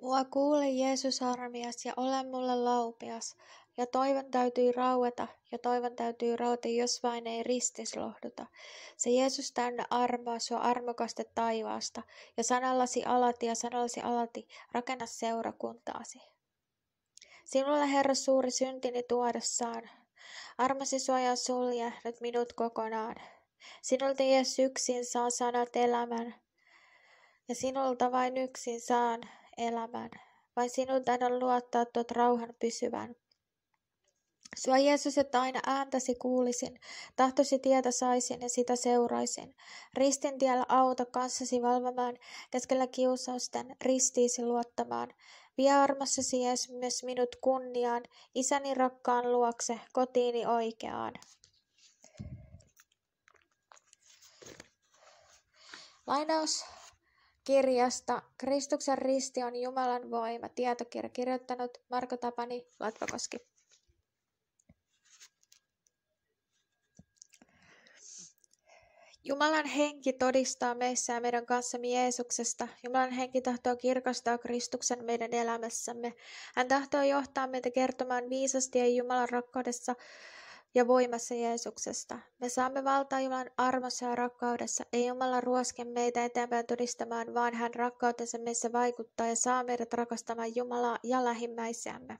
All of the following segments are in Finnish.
Mua kuuli Jeesus armias ja ole mulle laupias, ja toivon täytyy raueta, jos vain ei ristis lohduta. Se Jeesus täynnä armoa, sua armokasta taivaasta, ja sanallasi alati, rakenna seurakuntaasi. Sinulle Herra suuri syntini tuodessaan, armosi suojaa sulje nyt minut kokonaan. Sinulta Jeesus yksin saa sanat elämän, ja sinulta vain yksin saan elämän. Vain sinun tahdon luottaa tuot rauhan pysyvän. Sua Jeesus, että aina ääntäsi kuulisin, tahtosi tietä saisin ja sitä seuraisin. Ristin tiellä auta kanssasi valvomaan, keskellä kiusausten ristiisi luottamaan. Vie armossasi Jeesus myös minut kunniaan, isäni rakkaan luokse, kotiini oikeaan. Lainaus kirjasta Kristuksen risti on Jumalan voima. Tietokirja kirjoittanut Marko Tapani Latvakoski. Jumalan henki todistaa meissä ja meidän kanssamme Jeesuksesta. Jumalan henki tahtoo kirkastaa Kristuksen meidän elämässämme. Hän tahtoo johtaa meitä kertomaan viisasti ja Jumalan rakkaudessa ja voimassa Jeesuksesta. Me saamme valtaa Jumalan armossa ja rakkaudessa. Ei Jumala ruoske meitä eteenpäin todistamaan, vaan hän rakkautensa meissä vaikuttaa ja saa meidät rakastamaan Jumalaa ja lähimmäisiämme.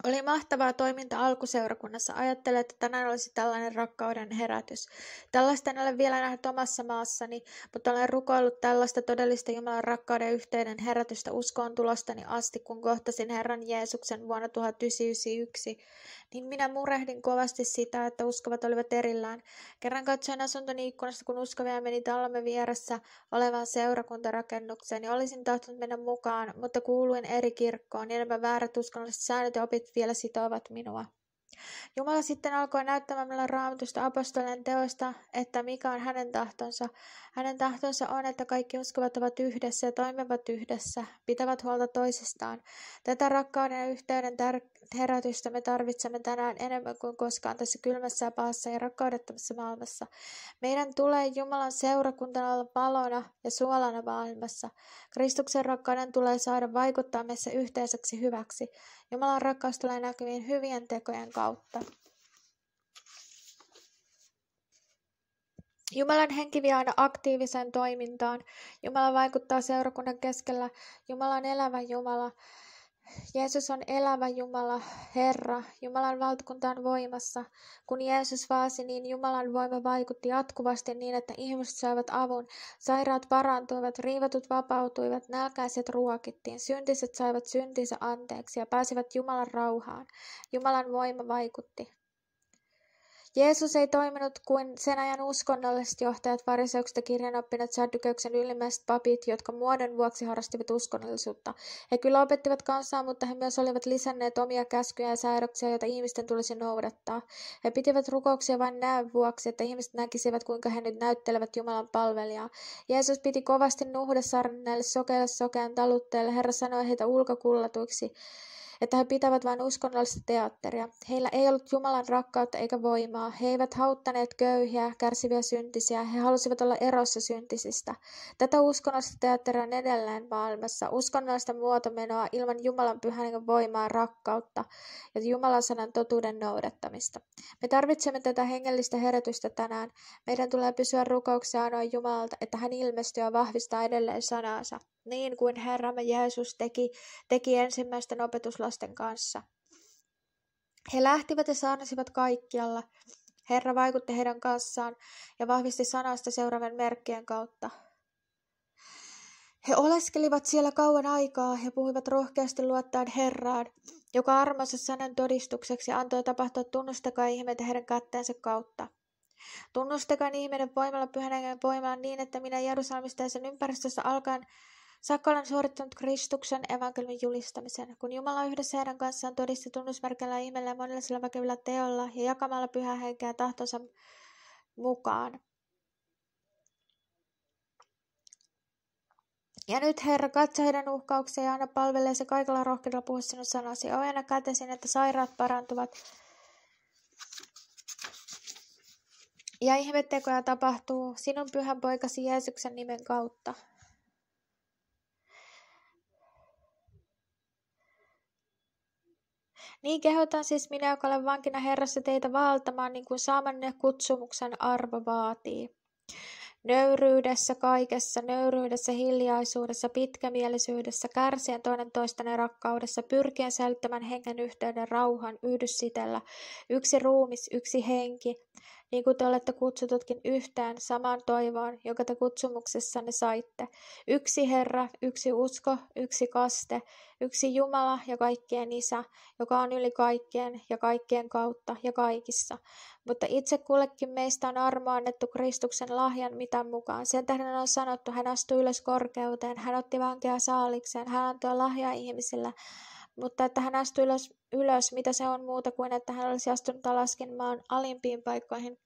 Oli mahtavaa toiminta alkuseurakunnassa. Ajattelen, että tänään olisi tällainen rakkauden herätys. Tällaista en ole vielä nähnyt omassa maassani, mutta olen rukoillut tällaista todellista Jumalan rakkauden yhteyden herätystä uskoon tulostani asti, kun kohtasin Herran Jeesuksen vuonna 1991. Niin minä murehdin kovasti sitä, että uskovat olivat erillään. Kerran katsoin asuntoni ikkunasta, kun uskovia meni talomme vieressä olevaan seurakuntarakennukseen, niin olisin tahtonut mennä mukaan, mutta kuuluin eri kirkkoon, niin nämä väärät uskonnolliset säännöt ja opit vielä sitovat minua. Jumala sitten alkoi näyttämään meille Raamatusta apostolien teoista, että mikä on hänen tahtonsa. Hänen tahtonsa on, että kaikki uskovat ovat yhdessä ja toimivat yhdessä, pitävät huolta toisistaan. Tätä rakkauden ja yhteyden herätystä me tarvitsemme tänään enemmän kuin koskaan tässä kylmässä ja pahassa ja rakkaudettomassa maailmassa. Meidän tulee Jumalan seurakuntana olla valona ja suolana maailmassa. Kristuksen rakkauden tulee saada vaikuttaa meissä yhteiseksi hyväksi. Jumalan rakkaus tulee näkyviin hyvien tekojen kautta. Jumalan henki vie aina aktiiviseen toimintaan. Jumala vaikuttaa seurakunnan keskellä. Jumala on elävä Jumala. Jeesus on elävä Jumala, Herra. Jumalan valtakunta on voimassa. Kun Jeesus vaasi, niin Jumalan voima vaikutti jatkuvasti niin, että ihmiset saivat avun. Sairaat parantuivat, riivatut vapautuivat, nälkäiset ruokittiin, syntiset saivat syntinsä anteeksi ja pääsivät Jumalan rauhaan. Jumalan voima vaikutti. Jeesus ei toiminut kuin sen ajan uskonnolliset johtajat, fariseukset ja kirjanoppinat, saddukeuksen ylimmäiset papit, jotka muodon vuoksi harrastivat uskonnollisuutta. He kyllä opettivat kansaa, mutta he myös olivat lisänneet omia käskyjä ja säädöksiä, joita ihmisten tulisi noudattaa. He pitivät rukouksia vain näön vuoksi, että ihmiset näkisivät, kuinka he nyt näyttelevät Jumalan palvelijaa. Jeesus piti kovasti nuhdesarnan näille sokeille sokean talutteille. Herra sanoi heitä ulkokullatuiksi, että he pitävät vain uskonnollista teatteria. Heillä ei ollut Jumalan rakkautta eikä voimaa. He eivät hauttaneet köyhiä, kärsiviä syntisiä. He halusivat olla erossa syntisistä. Tätä uskonnollista teatteria on edelleen maailmassa. Uskonnollista muotomenoa ilman Jumalan pyhän voimaa, rakkautta ja Jumalan sanan totuuden noudattamista. Me tarvitsemme tätä hengellistä herätystä tänään. Meidän tulee pysyä rukouksessa anoa Jumalalta, että hän ilmestyy ja vahvistaa edelleen sanansa. Niin kuin Herramme Jeesus teki ensimmäisten opetuslasten kanssa. He lähtivät ja saarnasivat kaikkialla. Herra vaikutti heidän kanssaan ja vahvisti sanasta seuraavan merkkien kautta. He oleskelivat siellä kauan aikaa ja puhuivat rohkeasti luottaen Herraan, joka armonsa sanan todistukseksi antoi tapahtua tunnustakaa ihmeitä heidän kätteensä kautta. Tunnustakaa ihmeiden voimalla pyhän hengen voimalla niin, että minä Jerusalemista ja sen ympäristössä alkaen saakka olen suorittanut Kristuksen evankeliumin julistamisen, kun Jumala yhdessä heidän kanssaan todisti tunnusmerkillä ihmeellä ja monenlaisilla väkevillä teolla ja jakamalla pyhää henkeä tahtonsa mukaan. Ja nyt, Herra, katso heidän uhkauksia ja anna palveleesi kaikella rohkeudella puhua sinun sanasi. Ojenna kätesin, että sairaat parantuvat. Ja ihmettekoja tapahtuu sinun pyhän poikasi Jeesuksen nimen kautta. Niin kehotan siis minä, joka olen vankina Herrassa, teitä vaeltamaan, niin kuin saamanne kutsumuksen arvo vaatii. Nöyryydessä kaikessa, nöyryydessä, hiljaisuudessa, pitkämielisyydessä, kärsien toinen toistenne rakkaudessa, pyrkien säilyttämään hengen yhteyden rauhan, yhdyssitellä, yksi ruumis, yksi henki, niin kuin te olette kutsututkin yhteen samaan toivoon, joka te kutsumuksessanne saitte. Yksi Herra, yksi usko, yksi kaste, yksi Jumala ja kaikkien Isä, joka on yli kaikkien ja kaikkien kautta ja kaikissa. Mutta itse kullekin meistä on armo annettu Kristuksen lahjan mitan mukaan. Sen tähden on sanottu, hän astui ylös korkeuteen, hän otti vankeja saalikseen, hän antoi lahjaa ihmisille. Mutta että hän astui ylös, mitä se on muuta kuin, että hän olisi astunut alaskin maan alimpiin paikkoihin.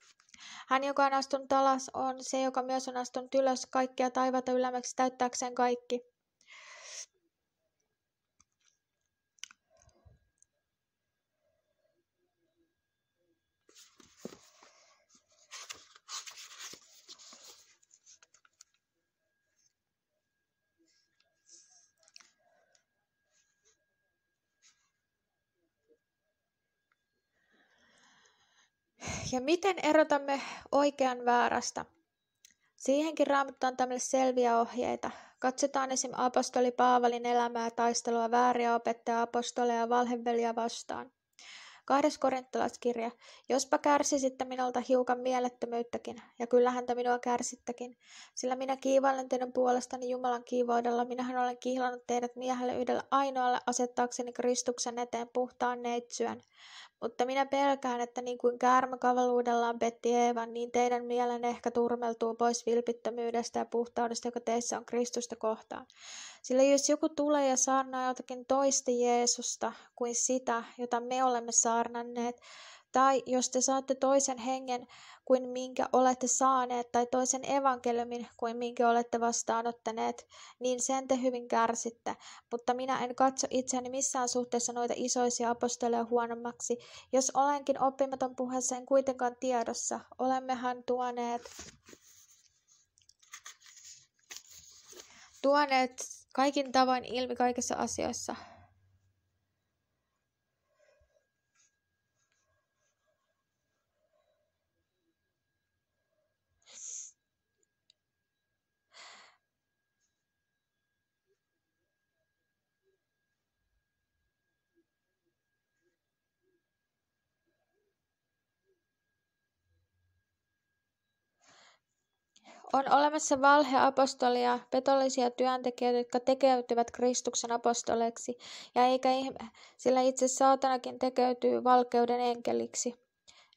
Hän, joka on astunut alas, on se, joka myös on astunut ylös kaikkia taivaita ylemmäksi täyttääkseen kaikki. Ja miten erotamme oikean väärästä? Siihenkin Raamattu antaa meille selviä ohjeita. Katsotaan esim. Apostoli Paavalin elämää ja taistelua vääriä opettajia, apostoleja ja valheveliä vastaan. 2. Korintolaiskirja. Jospa kärsisitte minulta hiukan mielettömyyttäkin, ja kyllähän te minua kärsittäkin, sillä minä kiivailen teidän puolestani Jumalan kiivoudella, minähän olen kihlannut teidät miehelle yhdelle ainoalle asettaakseni Kristuksen eteen puhtaan neitsyön. Mutta minä pelkään, että niin kuin käärme kavaluudellaan petti Eevan, niin teidän mielenne ehkä turmeltuu pois vilpittömyydestä ja puhtaudesta, joka teissä on Kristusta kohtaan. Sillä jos joku tulee ja saarnaa jotakin toista Jeesusta kuin sitä, jota me olemme saarnanneet, tai jos te saatte toisen hengen kuin minkä olette saaneet, tai toisen evankeliumin kuin minkä olette vastaanottaneet, niin sen te hyvin kärsitte. Mutta minä en katso itseäni missään suhteessa noita isoisia apostoleja huonommaksi. Jos olenkin oppimaton puheessa, en kuitenkaan tiedossa. Olemmehan tuoneet kaikin tavoin ilmi kaikissa asioissa. On olemassa valheapostolia, petollisia työntekijöitä, jotka tekeytyvät Kristuksen apostoleiksi, ja eikä ihme, sillä itse saatanakin tekeytyy valkeuden enkeliksi.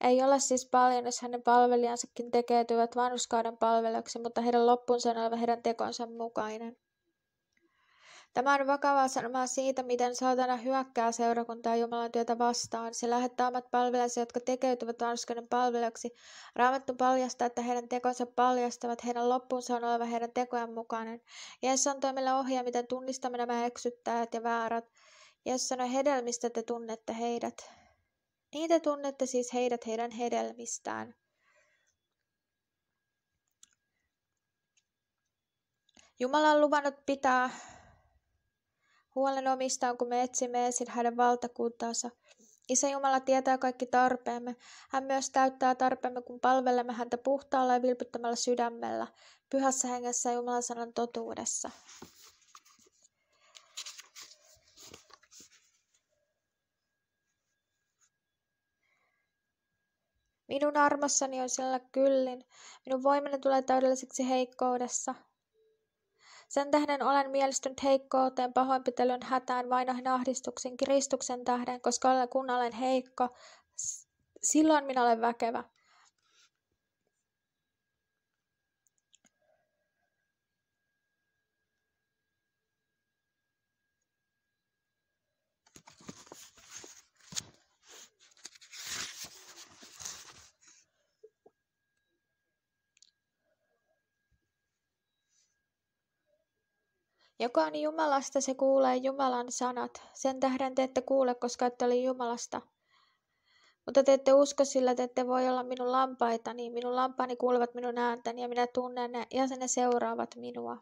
Ei ole siis paljon, jos hänen palvelijansakin tekeytyvät vanhurskauden palvelijaksi, mutta heidän loppunsa on oleva heidän tekonsa mukainen. Tämä on vakavaa sanomaa siitä, miten saatana hyökkää seurakuntaa Jumalan työtä vastaan. Se lähettää omat palvelijansa, jotka tekeytyvät vanhurskauden palvelijaksi. Raamattu paljastaa, että heidän tekonsa paljastavat, heidän loppunsa on oleva heidän tekojen mukainen. Jeesus antoi meille ohjea, miten tunnistamme nämä eksyttäjät ja väärät. Jeesus sanoi, hedelmistä te tunnette heidät. Niin te tunnette siis heidät heidän hedelmistään. Jumala on luvannut pitää huolen omistaan, kun me etsimme ensin hänen valtakuntaansa. Isä Jumala tietää kaikki tarpeemme. Hän myös täyttää tarpeemme, kun palvelemme häntä puhtaalla ja vilpittömällä sydämellä, pyhässä hengessä ja Jumalan sanan totuudessa. Minun armossani on siellä kyllin. Minun voimani tulee täydelliseksi heikkoudessa. Sen tähden olen mielistynyt heikkouteen, pahoinpitelyn, hätään, vainoihin, ahdistuksiin, Kristuksen tähden, koska kun olen heikko, silloin minä olen väkevä. Joka on Jumalasta, se kuulee Jumalan sanat. Sen tähden te ette kuule, koska ette ole Jumalasta. Mutta te ette usko, sillä te ette voi olla minun lampaitani. Minun lampaani kuulevat minun ääntäni ja minä tunnen ne ja ne seuraavat minua.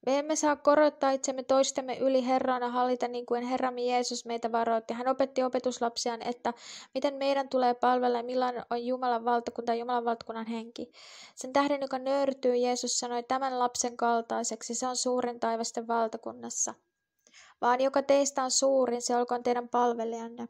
Me emme saa korottaa itsemme toistemme yli Herrana hallita niin kuin Herramme Jeesus meitä varoitti. Hän opetti opetuslapsiaan, että miten meidän tulee palvella ja millainen on Jumalan valtakunta ja Jumalan valtakunnan henki. Sen tähden, joka nöyrtyy, Jeesus sanoi tämän lapsen kaltaiseksi, se on suurin taivasten valtakunnassa. Vaan joka teistä on suurin, se olkoon teidän palvelijanne.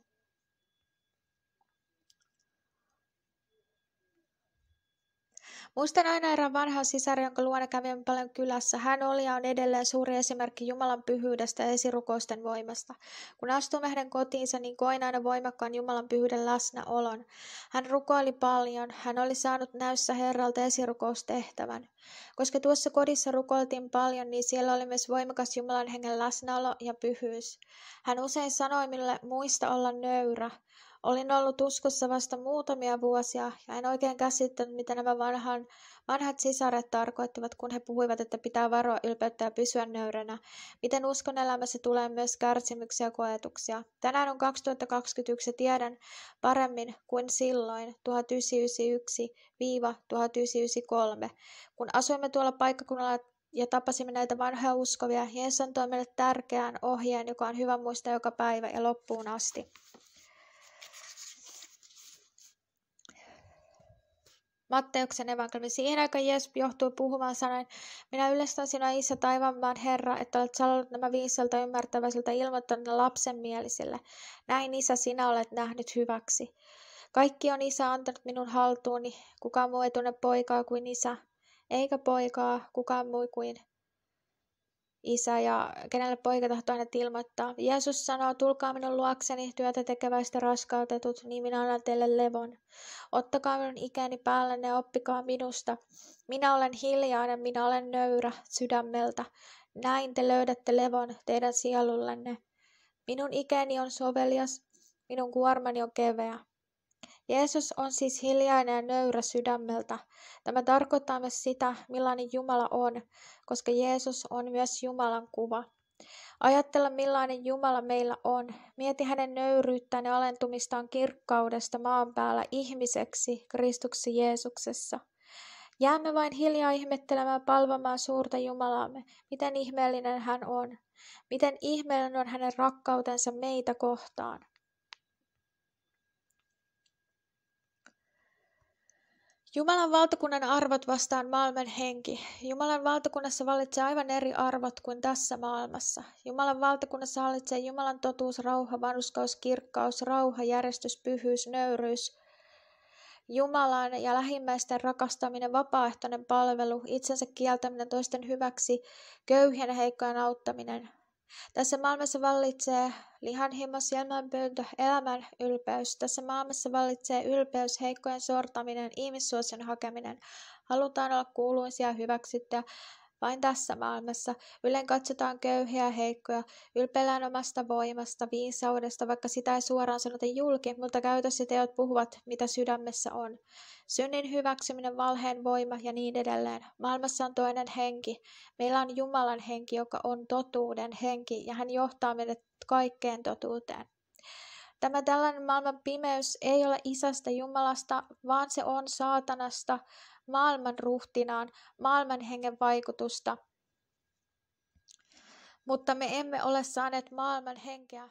Muistan aina erään vanhan sisaren, jonka luona kävimme paljon kylässä. Hän oli ja on edelleen suuri esimerkki Jumalan pyhyydestä ja esirukousten voimasta. Kun astuimme hänen kotiinsa, niin koin aina voimakkaan Jumalan pyhyyden läsnäolon. Hän rukoili paljon. Hän oli saanut näyssä Herralta esirukoustehtävän. Koska tuossa kodissa rukoiltiin paljon, niin siellä oli myös voimakas Jumalan hengen läsnäolo ja pyhyys. Hän usein sanoi minulle, muista olla nöyrä. Olin ollut uskossa vasta muutamia vuosia ja en oikein käsittänyt, mitä nämä vanhat sisaret tarkoittivat, kun he puhuivat, että pitää varoa ylpeyttä ja pysyä nöyränä. Miten uskon elämässä tulee myös kärsimyksiä ja koetuksia. Tänään on 2021 ja tiedän paremmin kuin silloin 1991-1993, kun asuimme tuolla paikkakunnalla ja tapasimme näitä vanhoja uskovia. Jeesus antoi meille tärkeän ohjeen, joka on hyvä muistaa joka päivä ja loppuun asti. Matteuksen evankeliumi. Siihen aikaan Jeesus johtui puhumaan sanoen, minä ylistän sinua Isä taivaanmaan Herra, että olet salonut nämä viisalta ymmärtäväisiltä ilmoittanut lapsenmielisille. Näin Isä, sinä olet nähnyt hyväksi. Kaikki on Isä antanut minun haltuuni, kukaan muu ei tunne poikaa kuin Isä, eikä poikaa kukaan muu kuin Isä ja kenelle poika tahtoo hänet ilmoittaa. Jeesus sanoo, tulkaa minun luokseni, työtä tekeväistä raskautetut, niin minä annan teille levon. Ottakaa minun ikäni päällenne ja oppikaa minusta. Minä olen hiljainen, minä olen nöyrä sydämeltä. Näin te löydätte levon teidän sielullenne. Minun ikäni on sovelias, minun kuormani on keveä. Jeesus on siis hiljainen ja nöyrä sydämeltä. Tämä tarkoittaa myös sitä, millainen Jumala on, koska Jeesus on myös Jumalan kuva. Ajattele, millainen Jumala meillä on. Mieti hänen nöyryyttään ja alentumistaan kirkkaudesta maan päällä ihmiseksi Kristuksessa Jeesuksessa. Jäämme vain hiljaa ihmettelemään palvomaan suurta Jumalaamme, miten ihmeellinen hän on. Miten ihmeellinen on hänen rakkautensa meitä kohtaan. Jumalan valtakunnan arvot vastaan maailman henki. Jumalan valtakunnassa vallitsee aivan eri arvot kuin tässä maailmassa. Jumalan valtakunnassa hallitsee Jumalan totuus, rauha, vanhurskaus, kirkkaus, rauha, järjestys, pyhyys, nöyryys. Jumalan ja lähimmäisten rakastaminen, vapaaehtoinen palvelu, itsensä kieltäminen toisten hyväksi, köyhien ja heikkojen auttaminen. Tässä maailmassa vallitsee lihanhimo, silmänpyyntö, elämän ylpeys. Tässä maailmassa vallitsee ylpeys, heikkojen sortaminen, ihmissuosion hakeminen. Halutaan olla kuuluisia ja hyväksyttyjä. Vain tässä maailmassa ylen katsotaan köyhiä ja heikkoja, ylpeillään omasta voimasta, viisaudesta, vaikka sitä ei suoraan sanota julki, mutta käytössä teot puhuvat, mitä sydämessä on. Synnin hyväksyminen, valheen voima ja niin edelleen. Maailmassa on toinen henki. Meillä on Jumalan henki, joka on totuuden henki, ja hän johtaa meidät kaikkeen totuuteen. Tämä tällainen maailman pimeys ei ole Isästä Jumalasta, vaan se on saatanasta, maailman ruhtinaan, maailman hengen vaikutusta. Mutta me emme ole saaneet maailman henkeä